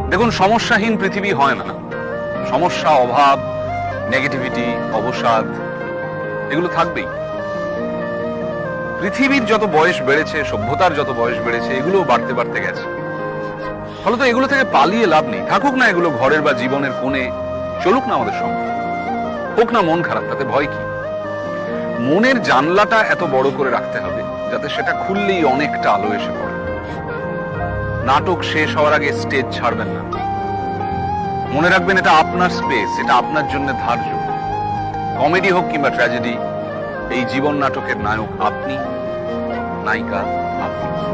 দেখুন, সমস্যাহীন পৃথিবী হয় না। সমস্যা, অভাব, নেগেটিভিটি, অবসাদ এগুলো থাকবেই। পৃথিবীর যত বয়স বেড়েছে, সভ্যতার যত বয়স বেড়েছে, এগুলো বাড়তে বাড়তে গেছে। ফলত এগুলো থেকে পালিয়ে লাভ নেই। থাকুক না এগুলো ঘরের বা জীবনের কোণে, চলুক না আমাদের সঙ্গে। হোক না মন খারাপ, তাতে ভয় কি? মনের জানলাটা এত বড় করে রাখতে হবে যাতে সেটা খুললেই অনেকটা আলো এসে পড়ে। নাটক শেষ হওয়ার আগে স্টেজ ছাড়বেন না। মনে রাখবেন, এটা আপনার স্পেস, এটা আপনার জন্য ধার্য। কমেডি হোক কিংবা ট্র্যাজেডি, এই জীবন নাটকের নায়ক আপনি, নায়িকা আপনি।